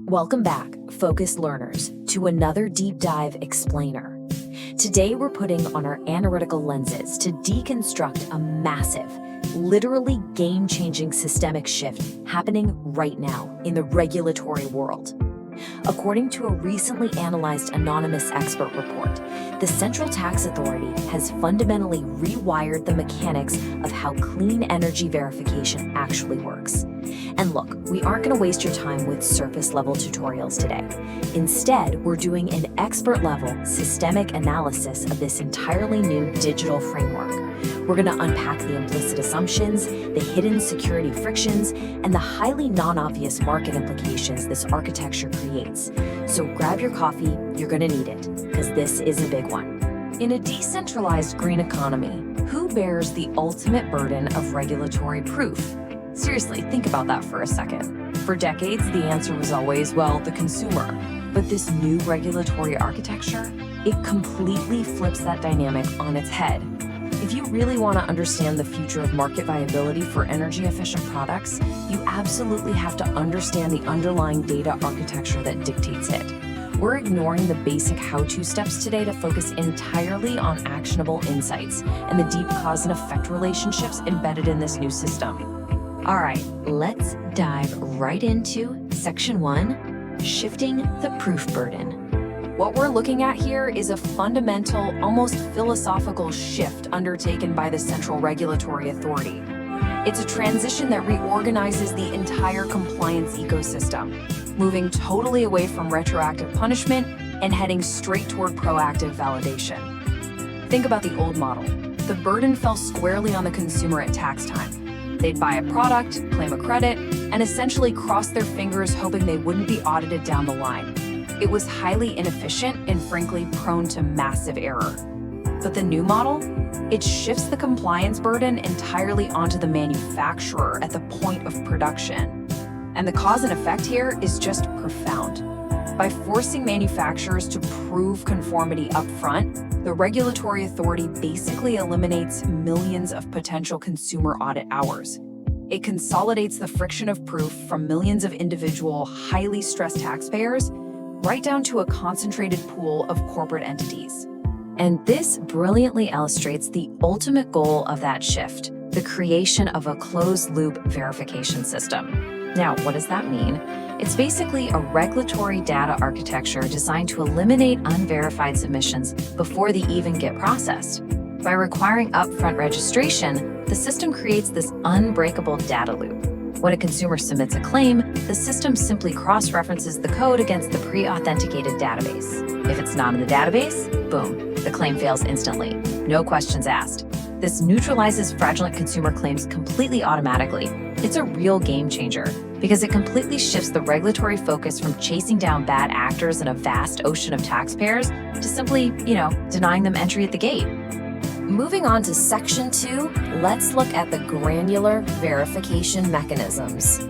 Welcome back, focused learners, to another deep dive explainer. Today we're putting on our analytical lenses to deconstruct a massive, literally game-changing systemic shift happening right now in the regulatory world. According to a recently analyzed anonymous expert report, the Central Tax Authority has fundamentally rewired the mechanics of how clean energy verification actually works. And look, we aren't going to waste your time with surface-level tutorials today. Instead, we're doing an expert-level systemic analysis of this entirely new digital framework. We're going to unpack the implicit assumptions, the hidden security frictions, and the highly non-obvious market implications this architecture creates. So grab your coffee, you're going to need it, because this is a big one. In a decentralized green economy, who bears the ultimate burden of regulatory proof? Seriously, think about that for a second. For decades, the answer was always, well, the consumer. But this new regulatory architecture, it completely flips that dynamic on its head. If you really want to understand the future of market viability for energy-efficient products, you absolutely have to understand the underlying data architecture that dictates it. We're ignoring the basic how-to steps today to focus entirely on actionable insights and the deep cause and effect relationships embedded in this new system. All right, let's dive right into Section 1, Shifting the Proof Burden. What we're looking at here is a fundamental, almost philosophical shift undertaken by the Central Regulatory Authority. It's a transition that reorganizes the entire compliance ecosystem, moving totally away from retroactive punishment and heading straight toward proactive validation. Think about the old model. The burden fell squarely on the consumer at tax time. They'd buy a product, claim a credit, and essentially cross their fingers hoping they wouldn't be audited down the line. It was highly inefficient and frankly prone to massive error. But the new model? It shifts the compliance burden entirely onto the manufacturer at the point of production. And the cause and effect here is just profound. By forcing manufacturers to prove conformity upfront, the regulatory authority basically eliminates millions of potential consumer audit hours. It consolidates the friction of proof from millions of individual, highly stressed taxpayers right down to a concentrated pool of corporate entities. And this brilliantly illustrates the ultimate goal of that shift, the creation of a closed-loop verification system. Now, what does that mean? It's basically a regulatory data architecture designed to eliminate unverified submissions before they even get processed. By requiring upfront registration, the system creates this unbreakable data loop. When a consumer submits a claim, the system simply cross-references the code against the pre-authenticated database. If it's not in the database, boom, the claim fails instantly. No questions asked. This neutralizes fraudulent consumer claims completely automatically. It's a real game changer because it completely shifts the regulatory focus from chasing down bad actors in a vast ocean of taxpayers to simply, denying them entry at the gate. Moving on to Section 2, let's look at the granular verification mechanisms.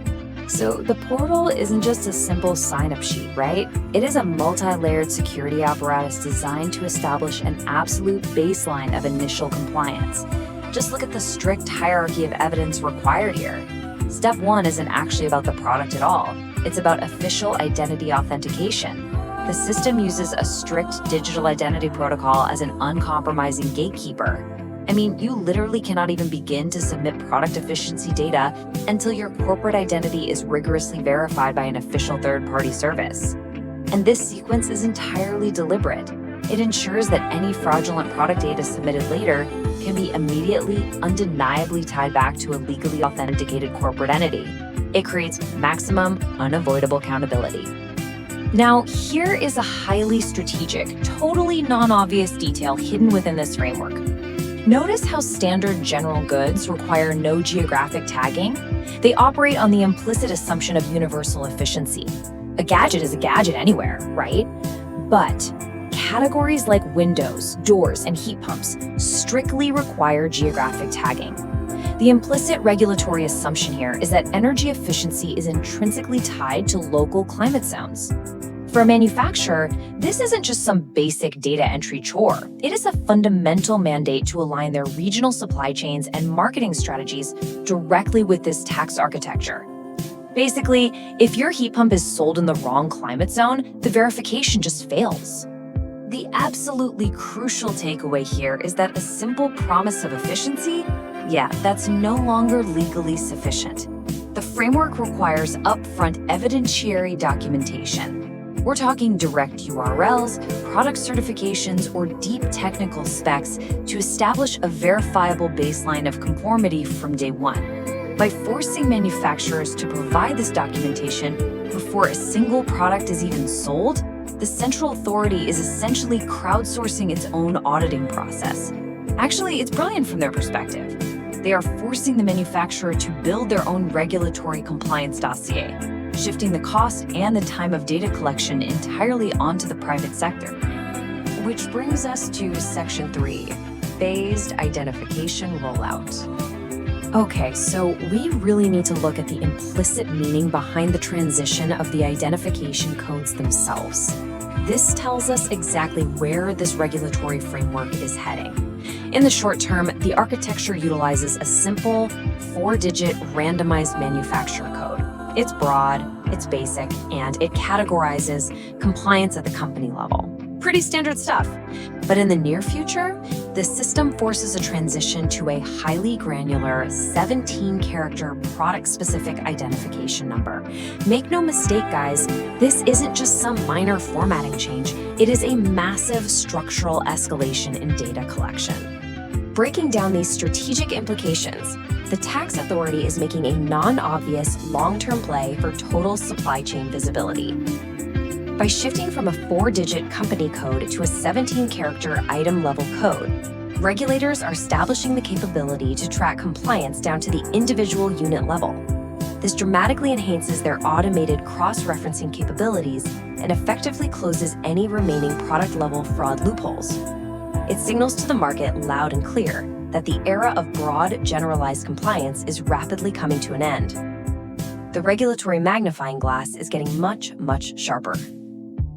So the portal isn't just a simple sign-up sheet, right? It is a multi-layered security apparatus designed to establish an absolute baseline of initial compliance. Just look at the strict hierarchy of evidence required here. Step 1 isn't actually about the product at all. It's about official identity authentication. The system uses a strict digital identity protocol as an uncompromising gatekeeper. I mean, you literally cannot even begin to submit product efficiency data until your corporate identity is rigorously verified by an official third-party service. And this sequence is entirely deliberate. It ensures that any fraudulent product data submitted later can be immediately, undeniably tied back to a legally authenticated corporate entity. It creates maximum, unavoidable accountability. Now, here is a highly strategic, totally non-obvious detail hidden within this framework. Notice how standard general goods require no geographic tagging? They operate on the implicit assumption of universal efficiency. A gadget is a gadget anywhere, right? But categories like windows, doors, and heat pumps strictly require geographic tagging. The implicit regulatory assumption here is that energy efficiency is intrinsically tied to local climate zones. For a manufacturer, this isn't just some basic data entry chore. It is a fundamental mandate to align their regional supply chains and marketing strategies directly with this tax architecture. Basically, if your heat pump is sold in the wrong climate zone, the verification just fails. The absolutely crucial takeaway here is that a simple promise of efficiency, that's no longer legally sufficient. The framework requires upfront evidentiary documentation. We're talking direct URLs, product certifications, or deep technical specs to establish a verifiable baseline of conformity from day one. By forcing manufacturers to provide this documentation before a single product is even sold, the central authority is essentially crowdsourcing its own auditing process. Actually, it's brilliant from their perspective. They are forcing the manufacturer to build their own regulatory compliance dossier, shifting the cost and the time of data collection entirely onto the private sector. Which brings us to Section 3, Phased Identification Rollout. Okay, so we really need to look at the implicit meaning behind the transition of the identification codes themselves. This tells us exactly where this regulatory framework is heading. In the short term, the architecture utilizes a simple 4-digit randomized manufacturer code. It's broad, it's basic, and it categorizes compliance at the company level. Pretty standard stuff. But in the near future, the system forces a transition to a highly granular 17-character product-specific identification number. Make no mistake, guys, this isn't just some minor formatting change. It is a massive structural escalation in data collection. Breaking down these strategic implications, the tax authority is making a non-obvious long-term play for total supply chain visibility. By shifting from a 4-digit company code to a 17-character item-level code, regulators are establishing the capability to track compliance down to the individual unit level. This dramatically enhances their automated cross-referencing capabilities and effectively closes any remaining product-level fraud loopholes. It signals to the market loud and clear that the era of broad, generalized compliance is rapidly coming to an end. The regulatory magnifying glass is getting much, much sharper.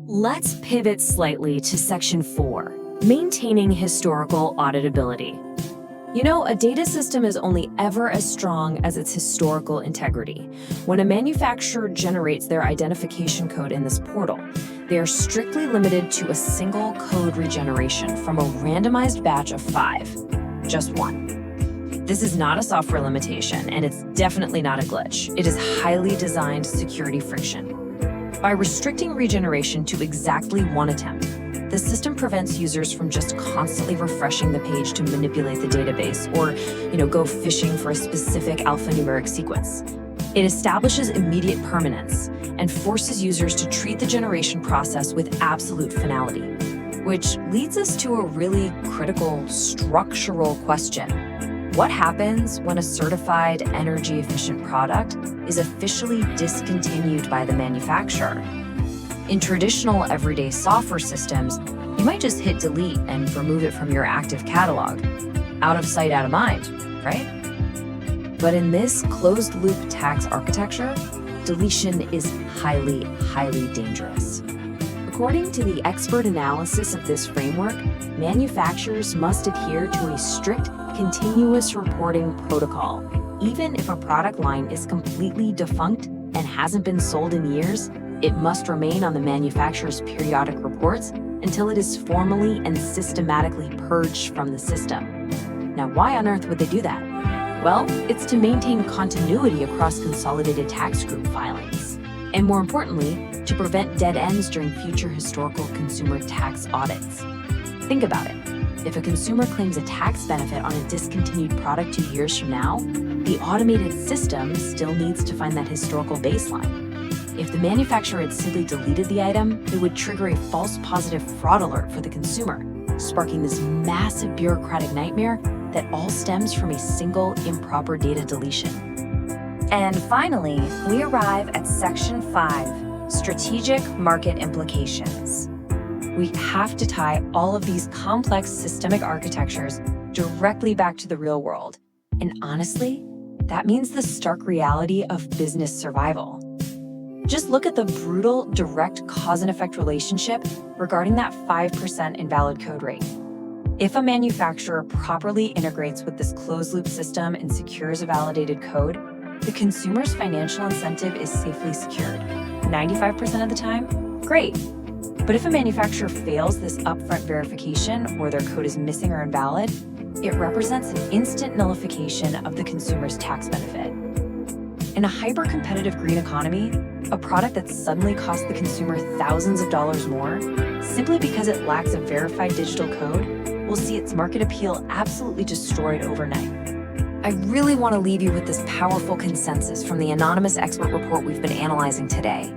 Let's pivot slightly to Section 4, Maintaining Historical Auditability. You know, a data system is only ever as strong as its historical integrity. When a manufacturer generates their identification code in this portal, they are strictly limited to a single code regeneration from a randomized batch of 5, just one. This is not a software limitation, and it's definitely not a glitch. It is highly designed security friction. By restricting regeneration to exactly one attempt, the system prevents users from just constantly refreshing the page to manipulate the database or, go fishing for a specific alphanumeric sequence. It establishes immediate permanence and forces users to treat the generation process with absolute finality, which leads us to a really critical structural question. What happens when a certified energy-efficient product is officially discontinued by the manufacturer? In traditional everyday software systems, you might just hit delete and remove it from your active catalog. Out of sight, out of mind, right? But in this closed-loop tax architecture, deletion is highly, highly dangerous. According to the expert analysis of this framework, manufacturers must adhere to a strict continuous reporting protocol. Even if a product line is completely defunct and hasn't been sold in years, it must remain on the manufacturer's periodic reports until it is formally and systematically purged from the system. Now, why on earth would they do that? Well, it's to maintain continuity across consolidated tax group filings. And more importantly, to prevent dead ends during future historical consumer tax audits. Think about it. If a consumer claims a tax benefit on a discontinued product 2 years from now, the automated system still needs to find that historical baseline. If the manufacturer had simply deleted the item, it would trigger a false positive fraud alert for the consumer, sparking this massive bureaucratic nightmare that all stems from a single improper data deletion. And finally, we arrive at Section 5, Strategic Market Implications. We have to tie all of these complex systemic architectures directly back to the real world. And honestly, that means the stark reality of business survival. Just look at the brutal direct cause and effect relationship regarding that 5% invalid code rate. If a manufacturer properly integrates with this closed loop system and secures a validated code, the consumer's financial incentive is safely secured. 95% of the time, great. But if a manufacturer fails this upfront verification or their code is missing or invalid, it represents an instant nullification of the consumer's tax benefit. In a hyper-competitive green economy, a product that suddenly costs the consumer thousands of dollars more, simply because it lacks a verified digital code, will see its market appeal absolutely destroyed overnight. I really want to leave you with this powerful consensus from the anonymous expert report we've been analyzing today.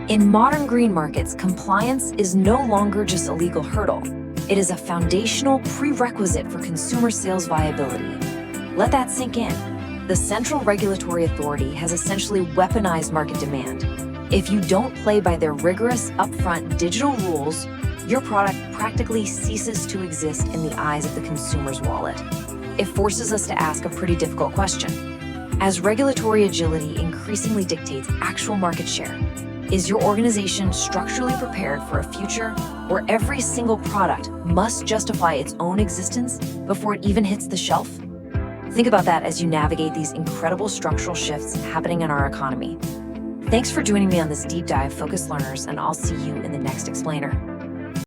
In modern green markets, compliance is no longer just a legal hurdle. It is a foundational prerequisite for consumer sales viability. Let that sink in. The Central Regulatory Authority has essentially weaponized market demand. If you don't play by their rigorous, upfront digital rules, your product practically ceases to exist in the eyes of the consumer's wallet. It forces us to ask a pretty difficult question. As regulatory agility increasingly dictates actual market share, is your organization structurally prepared for a future where every single product must justify its own existence before it even hits the shelf? Think about that as you navigate these incredible structural shifts happening in our economy. Thanks for joining me on this deep dive, Focused Learners, and I'll see you in the next explainer.